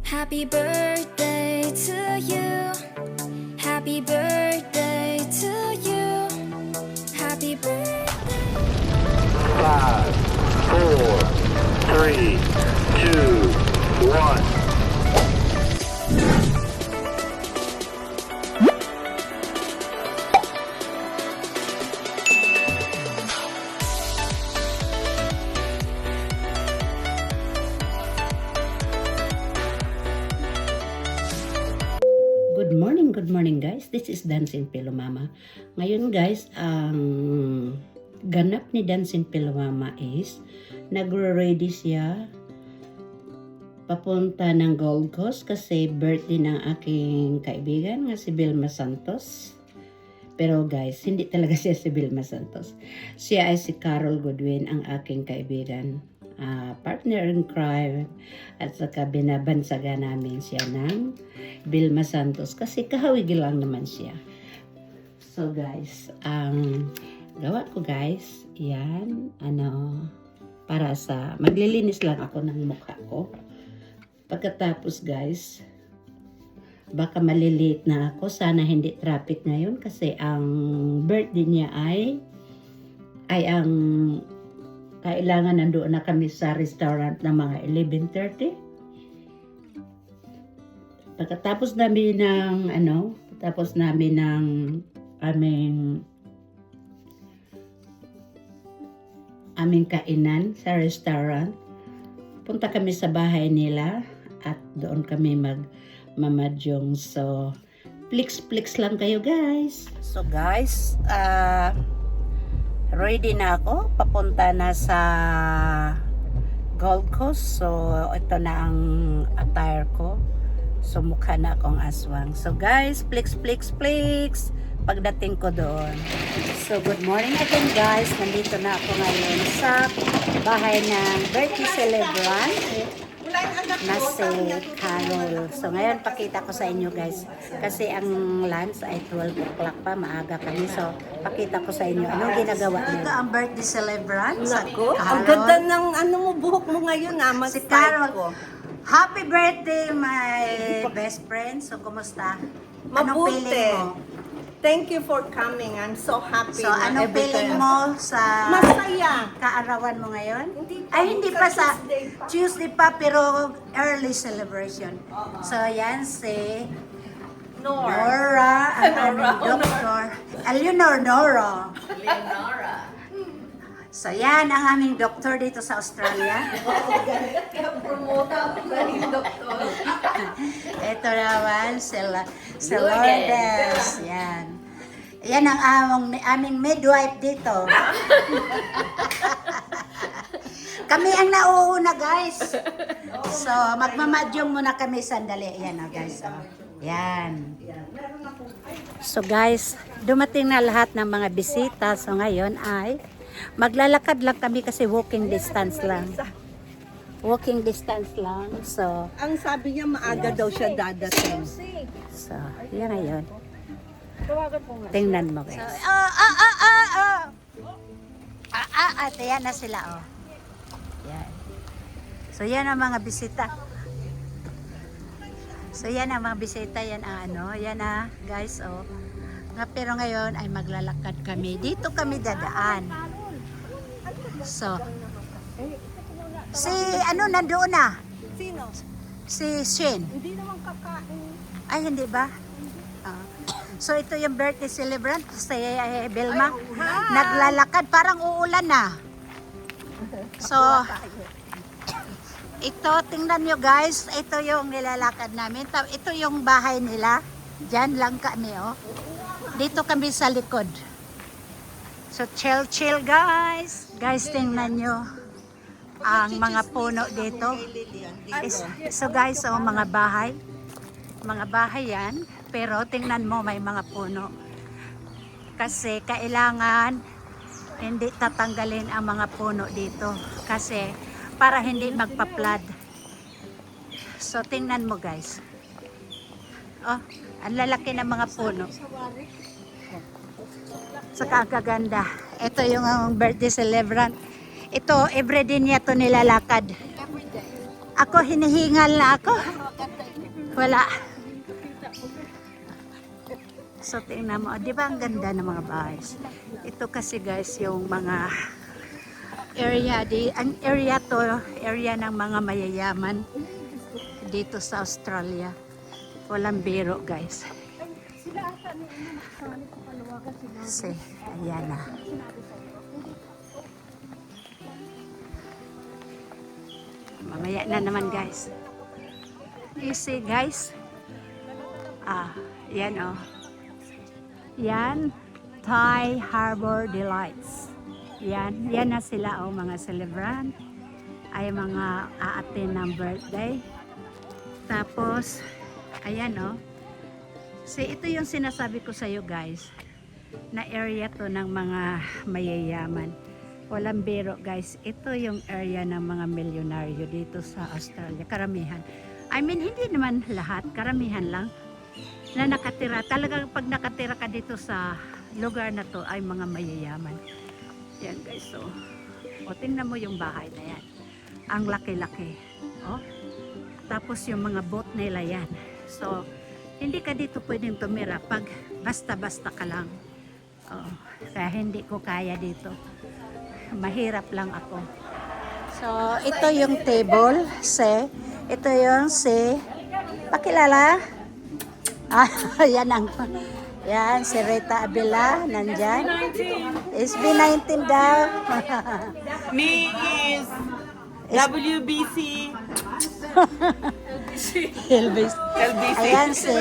Happy birthday to you. Happy birthday to you. Happy birthday. 5, 4, 3, 2, 1. Good morning guys. This is Dancing Pillow Mama. Ngayon guys, ang ganap ni Dancing Pillow Mama is nagre-ready siya papunta ng Gold Coast kasi birthday ng aking kaibigan nga si Vilma Santos. Pero guys, hindi talaga siya si Vilma Santos. Siya ay si Carol Goodwin, ang aking kaibigan. Partner in crime at saka binabansaga namin siya ng Vilma Santos kasi kahawig lang naman siya. So guys, ang gawa ko guys, yan, para sa, maglilinis lang ako ng mukha ko. Pagkatapos guys, baka malilate na ako, sana hindi traffic ngayon kasi ang birthday niya ay ang kailangan nandoon na kami sa restaurant ng mga 11:30. Pagkatapos namin ng aming kainan sa restaurant, punta kami sa bahay nila at doon kami magmamadyong. So, flex lang kayo guys. So guys, ready na ako, papunta na sa Gold Coast. So, ito na ang attire ko. So, mukha na akong aswang. So, guys, flex. Pagdating ko doon. So, good morning again, guys. Nandito na ako ngayon sa bahay ng birthday celebrant na si Carol. So, ngayon, pakita ko sa inyo, guys. Kasi ang lunch ay 12 o'clock pa. Maaga kami. So, pakita ko sa inyo. Anong ginagawa niyo? Ito ang birthday celebrant. Naku, ang ganda ng buhok mo ngayon Si Carol. Happy birthday, my best friend. So, kumusta? Anong Mabuti. feeling mo? Thank you for coming. I'm so happy. So, anong feeling mo sa Masaya. kaarawan mo ngayon? Hindi pa. Ay, hindi pa sa Tuesday pa. Tuesday pa, pero early celebration. So, yan si Nora, ang aming doktor. Eleanor Nora. So, yan ang aming doktor dito sa Australia. Ito naman, si Lourdes. Yan. Yan ang aming midwife dito. Kami ang nauuna, guys. So, magmamadyong muna kami sandali. Yan, guys. So, yan. So, guys, dumating na lahat ng mga bisita. So, ngayon ay maglalakad lang kami kasi walking distance lang. Walking distance lang. So, Ang sabi niya maaga daw siya dadating. so, yan ngayon. Tingnan mo guys. Ayan na sila, oh. Yan. So, yan ang mga bisita. So, yan ang mga bisita. Yan ang yan guys, oh. Pero ngayon ay maglalakad kami. Dito kami dadaan. So, si nandoon na? Sino? Si Shin. Hindi naman kakain. Ay, hindi ba? So, ito yung birthday celebrant si Vilma. Naglalakad. Parang uulan na. So, ito, tingnan nyo guys. Ito yung nilalakad namin. Ito yung bahay nila. Diyan lang kami, oh. Dito kami sa likod. So, chill guys. Guys, tingnan nyo ang mga puno dito. So guys, mga bahay. Mga bahay yan. Pero tingnan mo, may mga puno. Kasi kailangan hindi tatanggalin ang mga puno dito. Kasi para hindi magpa-flood. So tingnan mo guys. Oh, ang lalaki ng mga puno. Saka ang kaganda. Ito yung birthday celebrant. Ito, everyday niya to nilalakad. Ako, hinihingal na ako. Wala. So, tingnan mo. Di ba ang ganda ng mga bahay? Ito kasi guys, yung mga area. Ang area to, area ng mga mayayaman dito sa Australia. Walang biro guys. Kasi, ayan na. Mamaya na naman guys. You see guys? Yan oh. Yan, Thai Harbor Delights. Yan na sila oh, mga celebrant. Ay mga aatin ng birthday. Tapos, ayan oh. So ito yung sinasabi ko sa iyo guys. Na area to ng mga mayayaman. Walang biro guys. Ito yung area ng mga milyonaryo dito sa Australia. Karamihan. I mean, hindi naman lahat. Karamihan lang na nakatira. Talagang pag nakatira ka dito sa lugar na to ay mga mayayaman. Yan guys. So, o tingnan mo yung bahay na yan. Ang laki-laki. O. Tapos yung mga boat nila yan. So, hindi ka dito pwedeng tumira pag basta-basta ka lang. O, kaya hindi ko kaya dito. Mahirap lang ako. So, ito yung table. Ito yung pakilala. Yan ang, yan, si Rita Abila, nandyan. SB19 daw. Me is WBC. Elvis. LBC. Ayan si,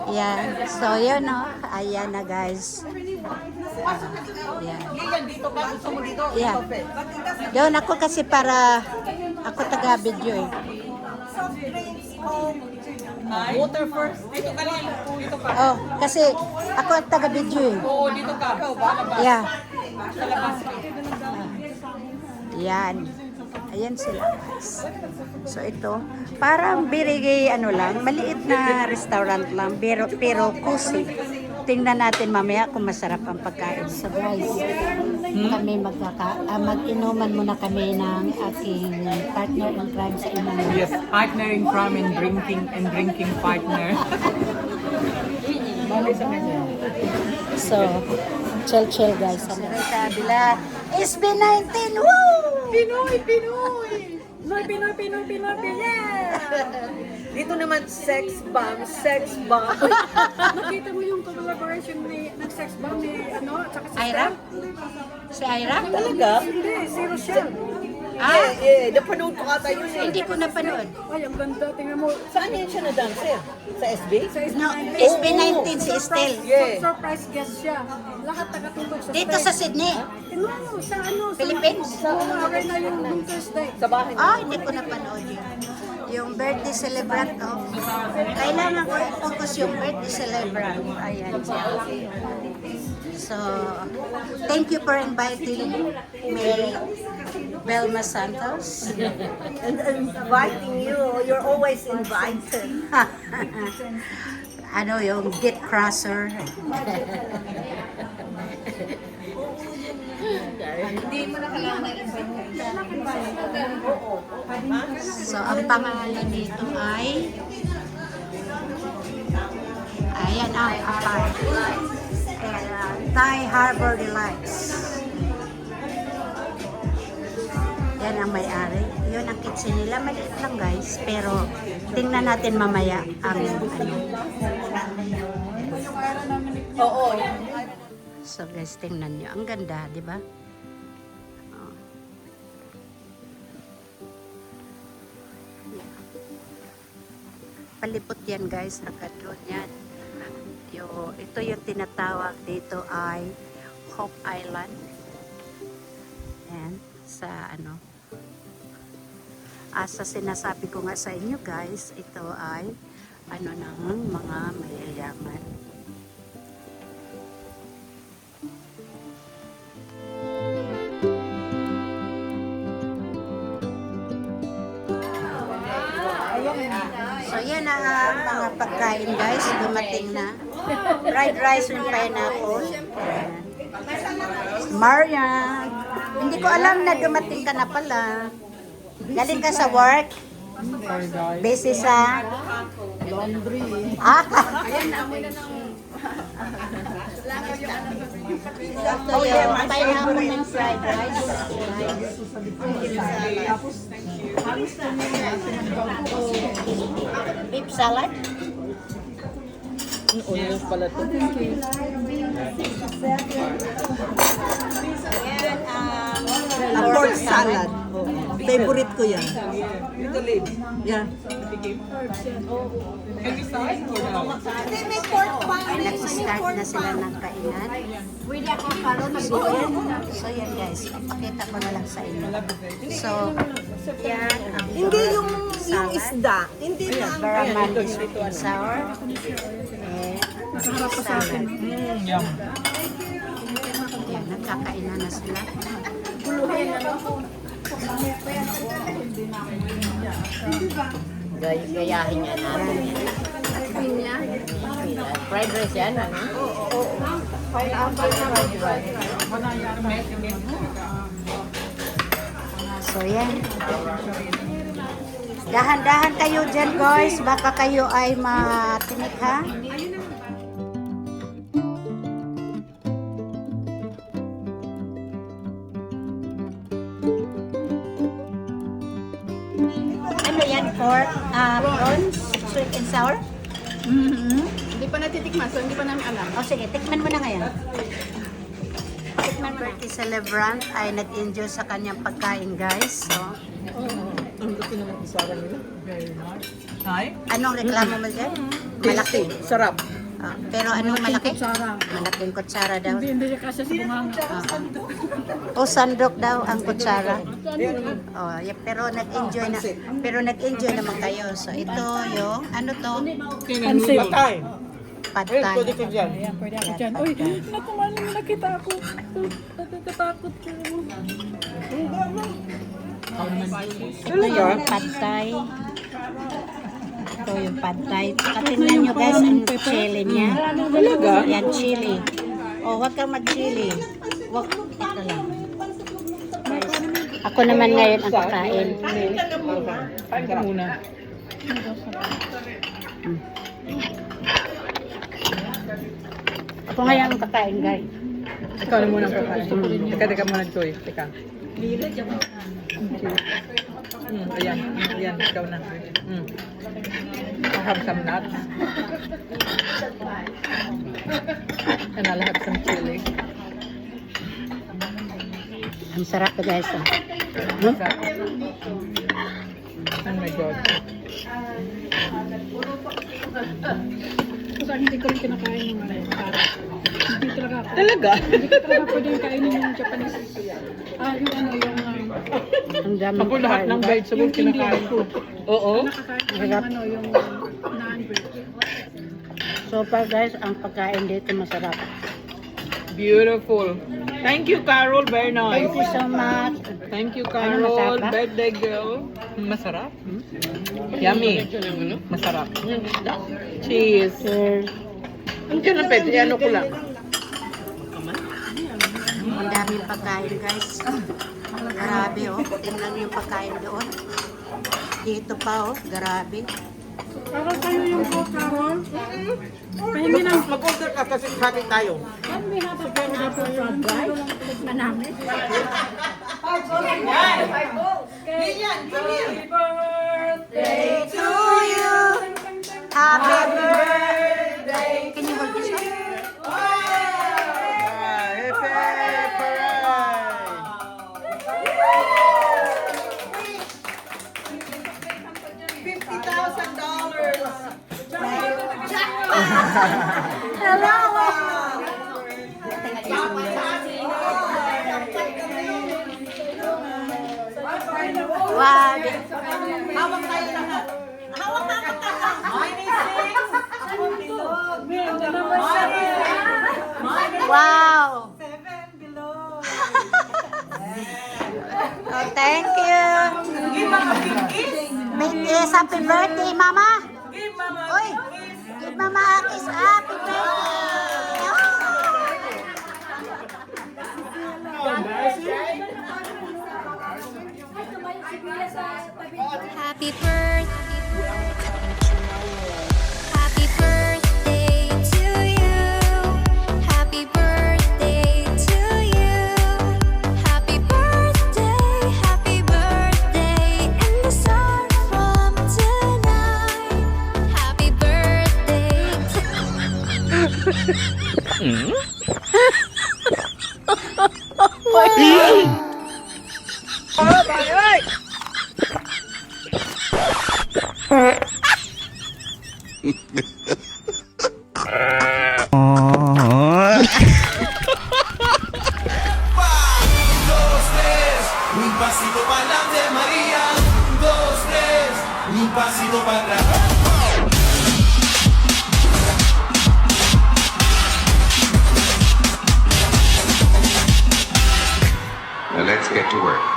yan. So, yun, no. Ayan na, guys. Yan. Dito ka, gusto mo dito? Yeah. Doon ako kasi para ako taga-video eh. Water first. Dito ka lang. Dito ka. Oh, kasi ako ang taga-video eh. Oo, dito ka. Yeah. Sa labas. Yan. Ayan sila. So ito, parang birigay lang, maliit na restaurant lang, pero cozy. Tingnan natin mamaya kung masarap ang pagkain. So guys, kami mag-inuman muna kami ng aking partner in crime sa inuman. Yes, partner in crime and drinking partner. So, chill guys. Rita Abila, SB19, woo! Pinoy! Yeah! Dito naman, sex bomb. Nakita mo yung collaboration ng sex bomb ni tsaka si Ira? Si Ira? Talaga? Hindi, si Rochelle. Napanood ko ata yun. Hindi ko napanood. Ay, ang ganda. Tingnan mo. Saan yan siya na-dancer? Sa SB? No, SB19 si Estelle. Yeah. Surprise guest siya. Lahat tagatutog sa Dito sa Sydney. Tingnan mo, sa Philippines? Sa arena yung Thursday. Sa bahay. Hindi ko napanood yun. Yung birthday celebrant, kailangan ko i-focus yung birthday celebrant. Ayan siya. So, thank you for inviting me, Belma Santos. And inviting you. You're always invited. Yung Git Crosser. So, ang pangalan nito ay ayan ang apart. Thai Harbor Delights. Yan ang may-ari. Yun ang kitchen nila. Maliit lang guys. Pero tingnan natin mamaya ang Oo. So guys, tingnan nyo. Ang ganda, di ba? Oh. Palipot yan guys. Hanggang doon yan. Ito yung tinatawag dito ay Hope Island. Yan. Sa sinasabi ko nga sa inyo guys, ito ay ng mga mayayaman. So yan ang mga pagkain guys, dumating na. Fried rice with pineapple. Ayan. Marian, hindi ko alam na dumating ka na pala. Galing ka sa work? Busy sa? Laundry. Ah? Oh yeah, pineapple and fried rice. Beef salad? Onions pala to. Ang pork salad. Favorite ko yan. With the lid. Yeah. Can we start or no? Ay, nag-start na sila ng kainan. So yan guys, pakita ko na lang sa inyo. So, yan ang Hindi yung salad. isda. Hindi na. Baraman is sweet and sour. And salad. Yum. Yan, nagkakainan na sila. Gayahin niya natin. Fried rice yan, ano? So yan. Dahan-dahan kayo dyan guys, baka kayo ay matinik ha. Ano yan, pork, prawns, sweet and sour? Hindi pa natitikman, so hindi pa namin alam. O sige, tikman mo na ngayon. Tikman birthday celebrant ay nag-enjoy sa kanyang pagkain guys. So, Ang gusto naman isara nila. Very nice. Hi. anong reklamo mo dyan? Malaki. Sarap. Ah, pero anong malaki? Kutsara. Malaking kutsara daw. Hindi siya kasi sa bunganga. O sandok daw ang kutsara. Oh, yeah, pero nag-enjoy naman kayo. So ito yung ano to? Pansit. Patay. Pad Eh, thai. pwede ko dyan. Ayan, pwede ako dyan. Uy, naku, maling nakita ako. Natatakot ko. Ito yung pad thai. Ito yung pad thai. Tingnan nyo guys ang chili niya. Talaga? Yan, chili. O, wag kang mag-chili. Wag, ito lang. Ako naman ngayon ang kakain. Kain ka muna. Ako ngayon ang kakain guys. Ikaw na muna ang kakain. Teka muna, Joy. Teka. Ayan. Ayan. Ikaw na. I have some nuts. And I'll have some chili. Ang sarap to guys. Oh. Oh my God. Kasi hindi ko rin kinakain yung parang. Hindi talaga ako. Talaga? Hindi ko talaga pwede kainin yung Japanese. Yung ano, yung... Ang dami Ako lahat ng vegetables kinakain ko. Oo? nakakain ko yung ano, yung naan-bread. So far guys, ang pagkain dito masarap. Beautiful. Thank you, Carol. Very nice. Thank you so much. Thank you, Ano, masarap Carol. ba? Birthday girl. Masarap. Yummy. Masarap. Cheese. Cheers. Ang ka na pwede. Ano ko lang. Ang daming pagkain guys. Grabe oh. Tingnan niyo yung pagkain doon. Dito pa oh. Grabe. Carol, kayo yung po, Carol. Pahingi ng... Mag-order ka kasi hati tayo. May hatag kayo na po yung fried na namin. To you. Happy birthday. Can you hold this one? Wow. Wow. Oh, thank you. Big kiss. Happy birthday, Mama. Uy, give Mama a kiss. Happy birthday. Oh. Happy birthday. Happy birthday to you. Happy birthday to you. Happy birthday, and the sun from tonight. Happy birthday. Un pasito para adelante, María. 1, 2, 3. Un pasito para atrás. Now let's get to work.